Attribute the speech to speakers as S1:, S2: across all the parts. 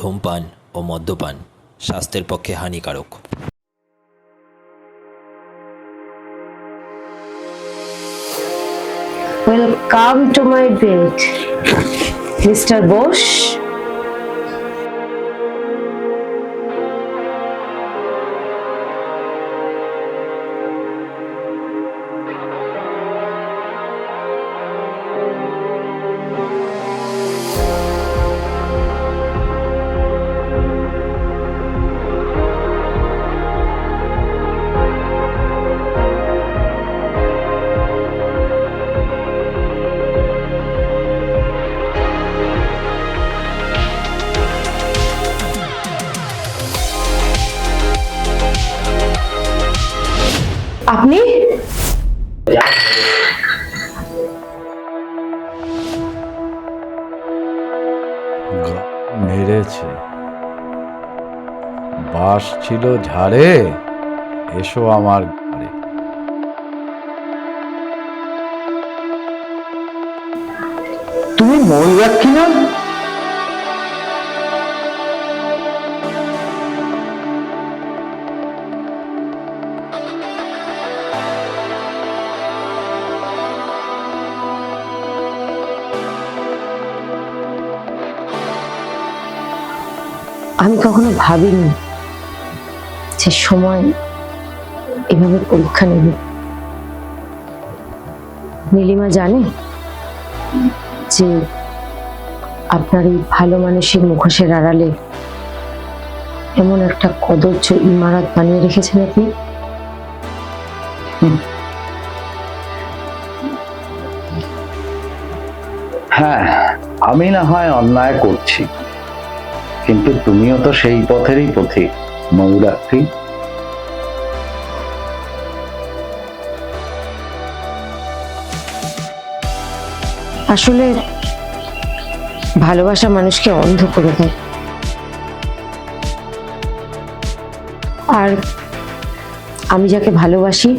S1: ধূমপান ও মদ্যপান স্বাস্থ্যের পক্ষে হানিকারক।
S2: Welcome to my bed, Mr. Bosch. আপনি
S3: মেরেছে, বাস ছিল ঝাড়ে, এসো আমার ঘরে।
S4: তুমি ময়ূরাক্ষী না?
S2: আমি কখনো ভাবিনি যে সময় এভাবে পরীক্ষা নেবে। নীলিমা জানে যে আপনার এই ভালো মানুষের মুখোশের আড়ালে এমন একটা কদর্য ইমারত বানিয়ে রেখেছেন আপনি।
S4: হ্যাঁ, আমি না হয় অন্যায় করছি, কিন্তু তুমিও তো সেই পথেরই পথিক ময়ূরাক্ষী।
S2: আসলে ভালোবাসা মানুষকে অন্ধ করে দেয়, আর আমি যাকে ভালোবাসি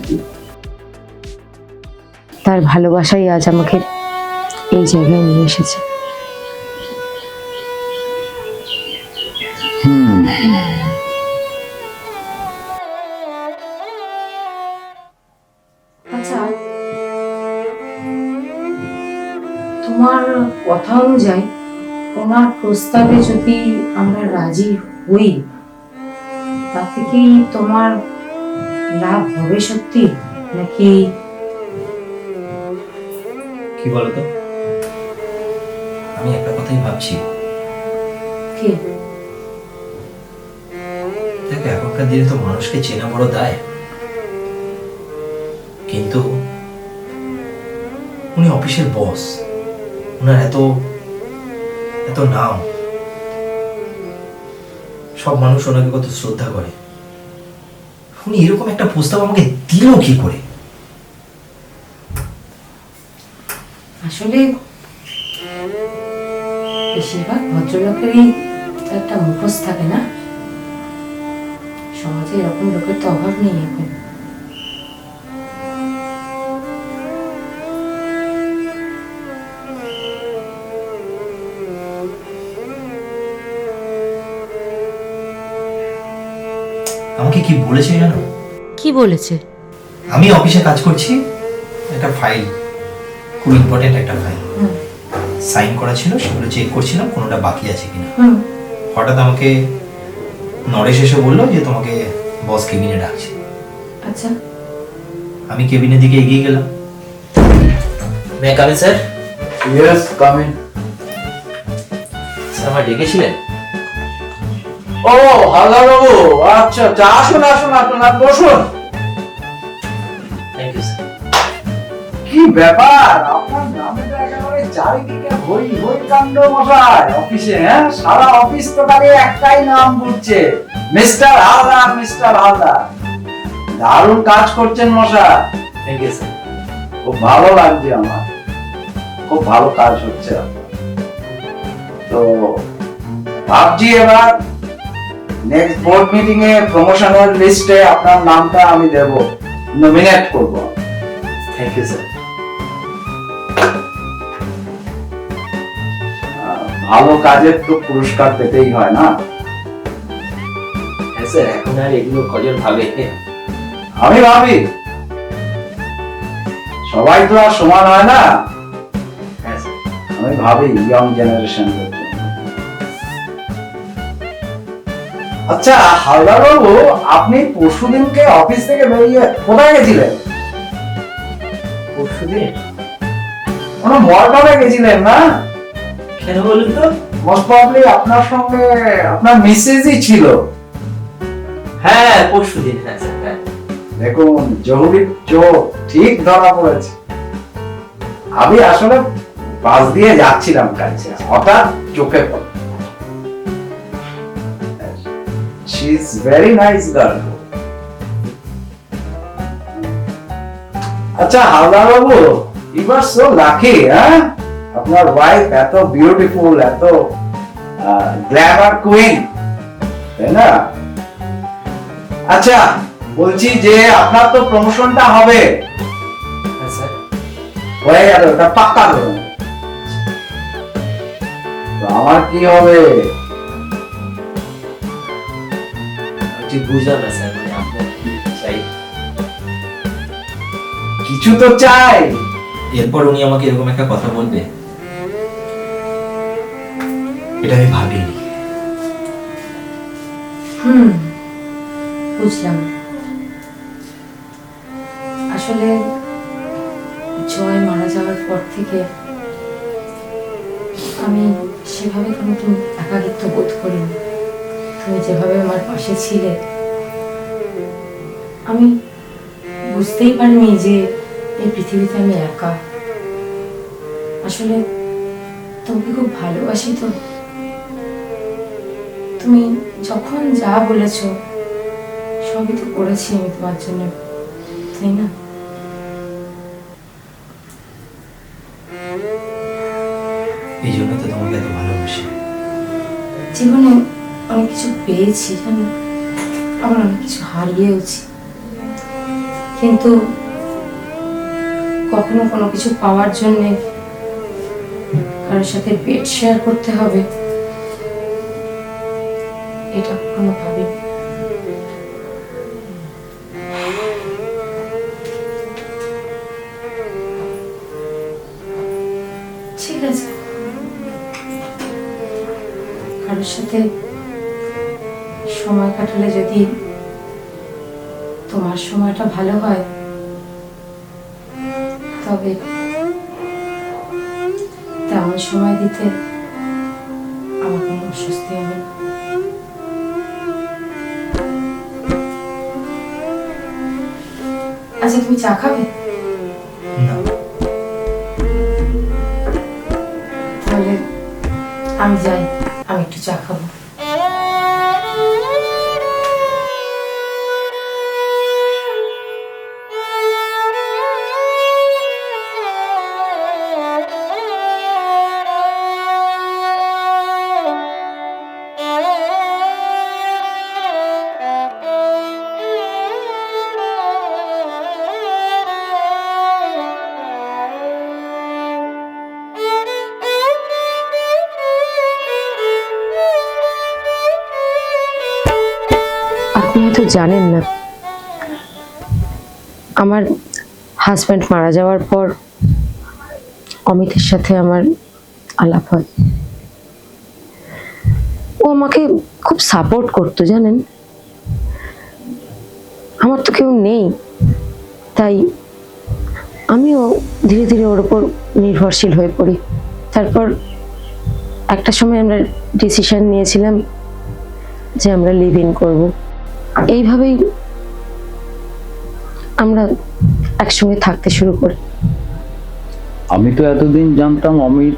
S2: তার ভালোবাসাই আজ আমাকে এই জায়গায় নিয়ে এসেছে। আচ্ছা, তোমার কথা অনুযায়ী ওনার প্রস্তাবে যদি আমরা রাজি হই, তাতে কি তোমার লাভ হবে সত্যি, নাকি
S1: কি বলতো, আমি একটা কথাই ভাবছি।
S2: কি?
S1: দেখ, এখনকার দিনে তো মানুষকে চেনা বড় দায়, কিন্তু উনি অফিসের বস, ওনার এত এত নাম, সব মানুষ ওনাকে কত শ্রদ্ধা করে, উনি এরকম একটা প্রস্তাব আমাকে দিল কি করে?
S2: আসলে বেশিরভাগ ভদ্রলোকেরই তো একটা মুখোশ থাকে না, সমাজে এরকম লোকের তো অভাব নেই এখন।
S1: আমাকে কি বলেছে জানো?
S2: কি বলেছে?
S1: আমি অফিসে কাজ করছি, একটা ফাইল, খুব ইম্পর্টেন্ট একটা ফাইল সাইন করা ছিল, সেগুলো চেক করছিলাম কোনোটা বাকি আছে কিনা। হঠাৎ আমাকে নরেশ এসে বললো যে তোমাকে বস কেবিনে ডাকছে।
S2: আচ্ছা,
S1: আমি কেবিনের দিকে এগিয়ে গেলাম। May come in sir?
S4: Yes, come in.
S1: Sir আমায় ডেকেছিলেন?
S4: ও হালদার বাবু, আচ্ছা আচ্ছা, আসুন আসুন আসুন, আর বসুন।
S1: Thank you sir.
S4: কি ব্যাপার, আপনার নামে তো একেবারে চারিদিকে হই হই কাণ্ড মশাই অফিসে। হ্যাঁ, সারা অফিস তো খালি একটাই নাম বলছে, মিস্টার হালদার, মিস্টার হালদার। দারুণ কাজ করছেন মশাই।
S1: Thank you sir.
S4: খুব ভালো লাগছে আমার, খুব ভালো কাজ হচ্ছে আপনার। তো ভাবছি এবার নেক্সট বোর্ড মিটিং এ প্রমোশনের লিস্টে আপনার নামটা আমি দেব, নমিনেট করব।
S1: Thank you sir.
S4: ভালো কাজের তো পুরস্কার পেতেই হয় না?
S1: হ্যাঁ স্যার, এখন আর এগুলো কজন ভাবে?
S4: আমি ভাবি সবাই তো আর সমান হয় না।
S1: হ্যাঁ স্যার।
S4: আমি ভাবি ইয়ং জেনারেশন। আচ্ছা হালদার বাবু, আপনি পরশুদিনকে অফিস থেকে বেরিয়ে কোথায় গেছিলেন?
S1: পরশুদিন?
S4: কোনো মর্ডনে গেছিলেন না?
S1: কেন বলুন তো?
S4: মোস্ট প্রবাবলি আপনার সঙ্গে আপনার মিসেসই ছিল।
S1: হ্যাঁ পরশুদিন, হ্যাঁ স্যার, হ্যাঁ।
S4: দেখুন জহুরির চোখ ঠিক ধরা পড়েছে। আমি আসলে বাস দিয়ে যাচ্ছিলাম কাছে, হঠাৎ চোখে পড়ল। She is very nice girl. আচ্ছা হালদার বাবু, ইউ আর সো লাকি। হ্যাঁ, আপনার ওয়াইফ এত বিউটিফুল, এত গ্ল্যামার কুইন, তাই না? আচ্ছা বলছি যে আপনার তো প্রমোশনটা হবে।
S1: হ্যাঁ স্যার।
S4: হয়ে গেল, ওটা পাক্কা ধরুন। তো আমার কি হবে?
S1: ঠিক বুঝলাম না স্যার, মানে আপনার কি চাই?
S4: কিছু তো চাই।
S1: এরপর উনি আমাকে এরকম একটা কথা বলবে, এটা আমি ভাবিনি।
S2: বুঝলাম। আসলে জয় মারা যাওয়ার পর থেকে আমি সেভাবে কোনোদিন একাকিত্ব বোধ করিনি। তুমি যেভাবে আমার পাশে ছিলে, আমি বুঝতেই পারিনি যে এই পৃথিবীতে আমি একা। আসলে তোমাকে খুব ভালোবাসি তো। তুমি যখন যা বলেছো সবই তো করেছি আমি তোমার জন্য, তাই না?
S1: এই জন্য তো তোমাকে এত ভালোবাসি।
S2: জীবনে অনেক কিছু পেয়েছি, জানো, আবার অনেক কিছু হারিয়েওছি। কিন্তু কখনো কোনো কিছু পাওয়ার জন্য কারোর সাথে বেড শেয়ার করতে হবে, এটা কখনো ভাবিনি। ঠিক আছে, কারোর সাথে সময় কাটালে যদি তোমার সময়টা ভালো হয়, তবে তেমন সময় দিতে আমার কোনো অস্বস্তি হবে না। আচ্ছা তুমি চা খাবে?
S1: না।
S2: তাহলে আমি যাই, আমি একটু চা খাবো। আপনি হয়তো জানেন না, আমার হাজব্যান্ড মারা যাওয়ার পর অমিতের সাথে আমার আলাপ হয়। ও আমাকে খুব সাপোর্ট করতো, জানেন। আমার তো কেউ নেই, তাই আমিও ধীরে ধীরে ওর উপর নির্ভরশীল হয়ে পড়ি। তারপর একটা সময় আমরা ডিসিশন নিয়েছিলাম যে আমরা লিভ ইন করবো। এইভাবেই আমরা একসঙ্গে থাকতে শুরু করি।
S3: আমি তো এতদিন জানতাম অমিত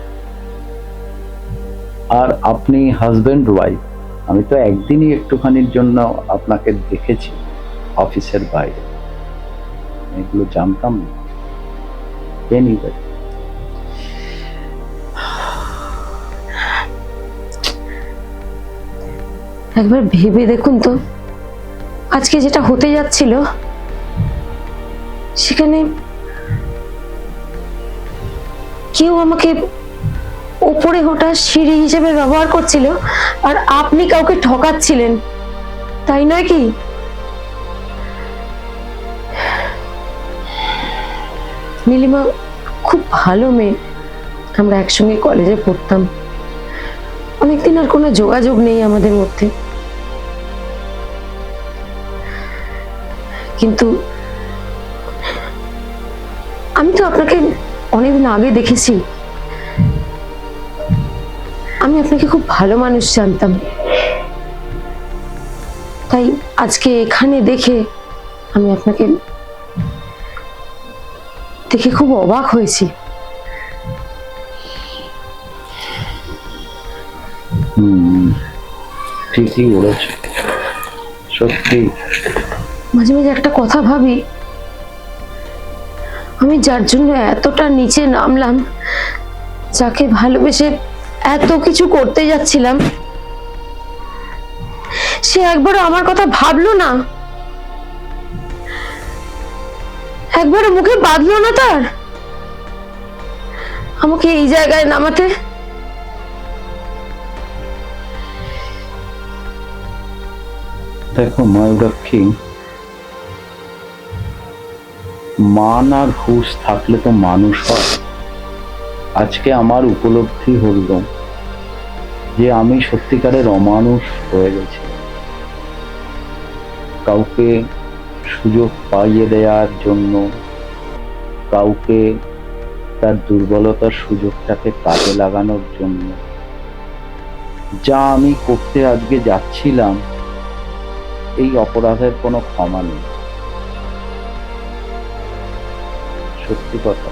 S3: আর আপনি হাজবেন্ড ওয়াইফ। আমি তো একদিনই একটুখানির জন্য আপনাকে দেখেছি অফিসের বাইরে, এগুলো জানতাম না। Anyway,
S2: একবার ভেবে দেখুন তো, আজকে যেটা হতে যাচ্ছিল সেখানে কেউ আমাকে উপরে ওঠা সিঁড়ি হিসেবে ব্যবহার করছিল, আর আপনি কাউকে ঠকাচ্ছিলেন, তাই নয় কি? নীলিমা খুব ভালো মেয়ে, আমরা একসঙ্গে কলেজে পড়তাম। অনেকদিন আর কোনো যোগাযোগ নেই আমাদের মধ্যে, কিন্তু আমি তো আপনাকে অনেকদিন আগে দেখেছি। আমি আপনাকে খুব ভালো মানুষ জানতাম, তাই আজকে এখানে দেখে আমি আপনাকে দেখে খুব অবাক হয়েছি।
S3: ঠিকই বলেছ, সত্যি।
S2: মাঝে মাঝে একটা কথা ভাবি, আমি যার জন্য এতটা নিচে নামলাম, যাকে ভালোবেসে এত কিছু করতে যাচ্ছিলাম, সে একবারও আমার কথা ভাবলো না, একবারও মুখে বাঁধলো না তার আমাকে এই জায়গায় নামাতে।
S3: দেখো ময়ূরাক্ষী, মান আর হুঁশ থাকলে তো মানুষ হয়। আজকে আমার উপলব্ধি হলো যে আমি সত্যিকারের অমানুষ হয়ে গেছি। কাউকে সুযোগ পাইয়ে দেওয়ার জন্য, কাউকে তার দুর্বলতার সুযোগটাকে কাজে লাগানোর জন্য যা আমি করতে আজকে যাচ্ছিলাম, এই অপরাধের কোনো ক্ষমা নেই। সত্যি কথা।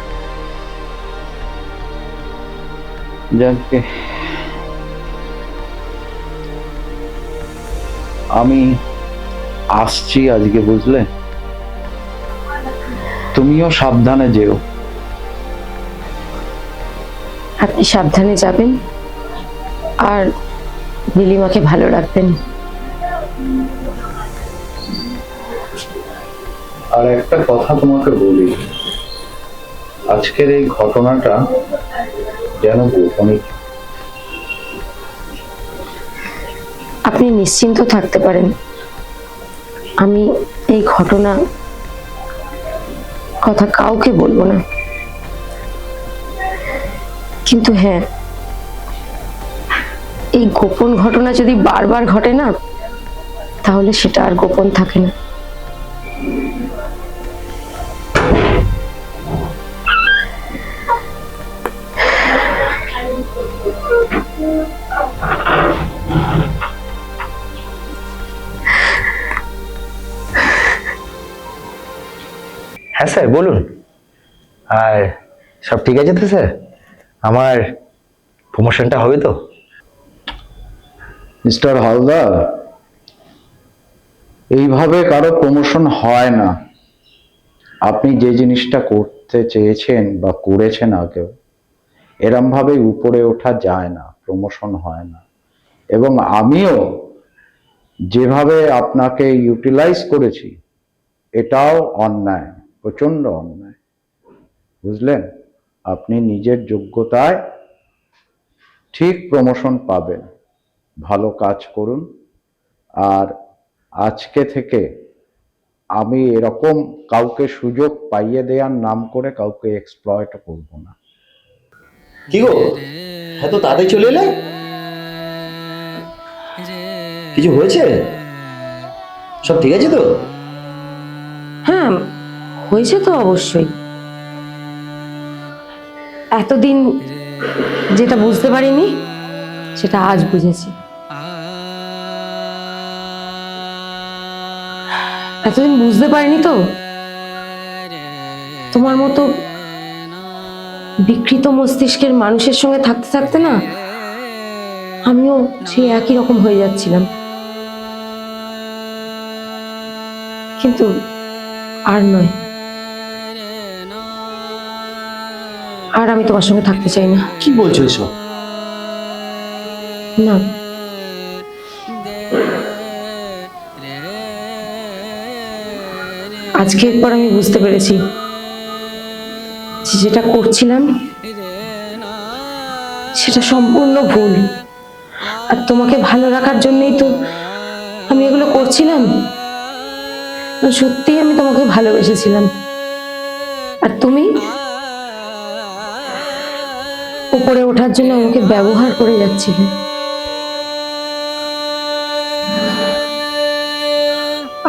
S3: যাকে আমি আসছি আজকে, বুঝলে? তুমিও সাবধানে যেও।
S2: আপনি সাবধানে যাবেন আর নীলিমাকে ভালো রাখবেন।
S3: আর একটা কথা তোমাকে বলি, আজকের এই ঘটনাটা যেন গোপনীয়।
S2: আপনি নিশ্চিন্ত থাকতে পারেন, আমি এই ঘটনা কথা কাউকে বলবো না। কিন্তু হ্যাঁ, এই গোপন ঘটনা যদি বারবার ঘটে না, তাহলে সেটা আর গোপন থাকে না।
S5: হ্যাঁ স্যার বলুন। আর সব ঠিক আছে তো স্যার? আমার প্রমোশনটা হবে তো?
S3: মিস্টার হালদার, এইভাবে কারো প্রমোশন হয় না। আপনি যে জিনিসটা করতে চেয়েছেন বা করেছেন আগেও, এরম ভাবে উপরে ওঠা যায় না, প্রমোশন হয় না। এবং আমিও যেভাবে আপনাকে ইউটিলাইজ করেছি, এটাও অন্যায়, প্রচন্ড অন্যায়, বুঝলেন? আপনি নিজের যোগ্যতায় ঠিক প্রমোশন পাবেন। ভালো কাজ করুন। আর আজকে থেকে আমি এরকম কাউকে সুযোগ পাইয়ে দেওয়ার নাম করে কাউকে এক্সপ্লয়েট করব না।
S5: কি গো, হ্যাঁ তো তাড়াতাড়ি চলে এলে? কিছু হয়েছে? সব ঠিক আছে তো?
S2: হ্যাঁ, হয়েছে তো অবশ্যই। এতদিন যেটা বুঝতে পারিনি, সেটা আজ বুঝেছি। এতদিন বুঝতে পারিনি তো, তোমার মতো বিকৃত মস্তিষ্কের মানুষের সঙ্গে থাকতে থাকতে না, আমিও সেই একই রকম হয়ে যাচ্ছিলাম। কিন্তু আর নয়, আর আমি তোমার সঙ্গে থাকতে চাই না।
S5: কি বলছো এসব?
S2: না, আজকের পর আমি বুঝতে পেরেছি যে যেটা করছিলাম সেটা সম্পূর্ণ ভুল। আর তোমাকে ভালো রাখার জন্যই তো আমি এগুলো করছিলাম। সত্যিই আমি তোমাকে ভালোবেসেছিলাম, আর তুমি উপরে ওঠার জন্য আমাকে ব্যবহার করে যাচ্ছিলে।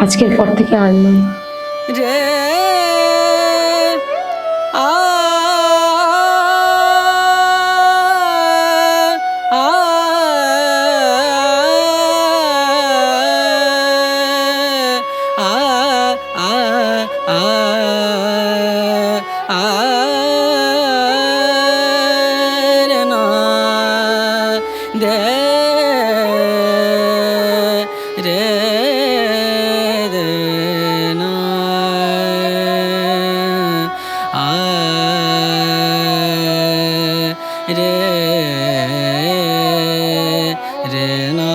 S2: আজকের পর থেকে আর নয়।
S6: রে রে না